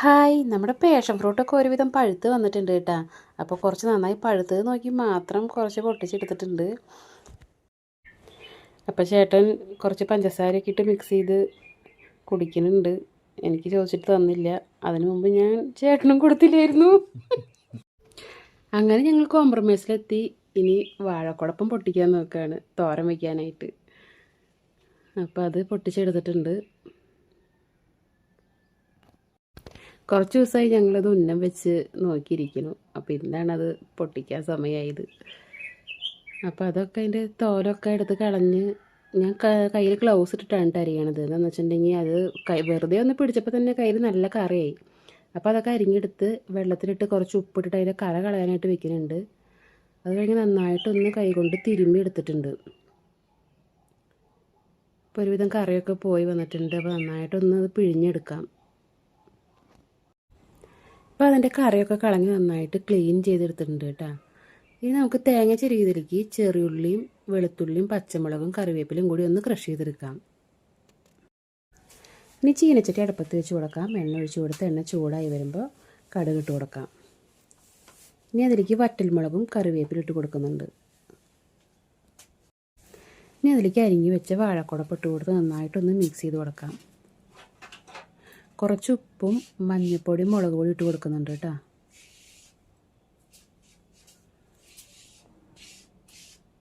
Hi, നമ്മുടെ passion ഫ്രൂട്ടൊക്കെ ഒരുവിധം പഴുത്ത് വന്നിട്ടുണ്ട് കേട്ടോ. അപ്പോൾ കുറച്ച് നന്നായി പഴുത്തത് നോക്കി മാത്രം കുറച്ച് പൊട്ടിച്ചെടുത്തിട്ടുണ്ട്. അപ്പോൾ ചേട്ടൻ കുറച്ച് പഞ്ചസാരയൊക്കെ ഇട്ട് മിക്സ് ചെയ്ത് കുടിക്കുന്നുണ്ട്. എനിക്ക് ചോദിച്ചിട്ട് തന്നില്ല. അതിനു മുമ്പ് ഞാൻ ചേട്ടനും കൊടുത്തില്ലായിരുന്നു. അങ്ങനെ ഞങ്ങൾ കോംപ്രമൈസിലെത്തി. ഇനി വാഴക്കുടപ്പം പൊട്ടിക്കാൻ നോക്കുകയാണ് തോരൻ വയ്ക്കാനായിട്ട്. അപ്പോൾ അത് പൊട്ടിച്ചെടുത്തിട്ടുണ്ട്. കുറച്ച് ദിവസമായി ഞങ്ങളത് ഉന്നം വെച്ച് നോക്കിയിരിക്കുന്നു. അപ്പോൾ ഇന്നാണത് പൊട്ടിക്കാൻ സമയമായത്. അപ്പോൾ അതൊക്കെ അതിൻ്റെ തോലൊക്കെ എടുത്ത് കളഞ്ഞ് ഞാൻ കയ്യിൽ ഗ്ലൗസ് ഇട്ടിട്ടാണ് അരിയണത്. എന്താണെന്ന് വെച്ചിട്ടുണ്ടെങ്കിൽ അത് വെറുതെ ഒന്ന് പിടിച്ചപ്പോൾ തന്നെ കയ്യിൽ നല്ല കറയായി. അപ്പോൾ അതൊക്കെ അരിഞ്ഞെടുത്ത് വെള്ളത്തിലിട്ട് കുറച്ച് ഉപ്പിട്ടിട്ട് അതിൻ്റെ കറ കളയാനായിട്ട് വെക്കുന്നുണ്ട്. അത് കഴിഞ്ഞ് നന്നായിട്ടൊന്ന് കൈകൊണ്ട് തിരുമ്മി എടുത്തിട്ടുണ്ട്. ഇപ്പോൾ ഒരുവിധം കറിയൊക്കെ പോയി വന്നിട്ടുണ്ട്. അപ്പോൾ നന്നായിട്ടൊന്ന് അത് പിഴിഞ്ഞെടുക്കാം. അപ്പോൾ അതിൻ്റെ കറിയൊക്കെ കളഞ്ഞ് നന്നായിട്ട് ക്ലീൻ ചെയ്തെടുത്തിട്ടുണ്ട് കേട്ടോ. ഇനി നമുക്ക് തേങ്ങ ചെറിയതിലേക്ക് ചെറിയുള്ളിയും വെളുത്തുള്ളിയും പച്ചമുളകും കറിവേപ്പിലയും കൂടി ഒന്ന് ക്രഷ് ചെയ്തെടുക്കാം. ഇനി ചീനച്ചട്ടി അടുപ്പത്ത് വെച്ച് കൊടുക്കാം. എണ്ണ ഒഴിച്ച് കൊടുത്ത് എണ്ണ ചൂടായി വരുമ്പോൾ കടുക് ഇട്ട് കൊടുക്കാം. ഇനി അതിലേക്ക് വറ്റൽമുളകും കറിവേപ്പിലും ഇട്ട് കൊടുക്കുന്നുണ്ട്. ഇനി അതിലേക്ക് അരിഞ്ഞ് വെച്ച വാഴക്കുടപ്പ് ഇട്ട് കൊടുത്ത് നന്നായിട്ടൊന്ന് മിക്സ് ചെയ്ത് കൊടുക്കാം. കുറച്ച് ഉപ്പും മഞ്ഞൾപ്പൊടിയും മുളക് പൊടി ഇട്ട് കൊടുക്കുന്നുണ്ട് കേട്ടോ.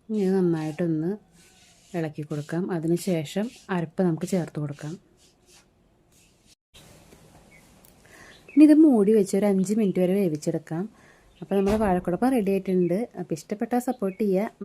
ഇനി നന്നായിട്ടൊന്ന് ഇളക്കി കൊടുക്കാം. അതിന് ശേഷം അരപ്പ് നമുക്ക് ചേർത്ത് കൊടുക്കാം. ഇനി ഇത് മൂടി വെച്ച് ഒരു 5 മിനിറ്റ് വരെ വേവിച്ചെടുക്കാം. അപ്പോൾ നമ്മുടെ വാഴക്കുടപ്പ റെഡി ആയിട്ടുണ്ട്. അപ്പോൾ ഇഷ്ടപ്പെട്ടാൽ സപ്പോർട്ട് ചെയ്യുക.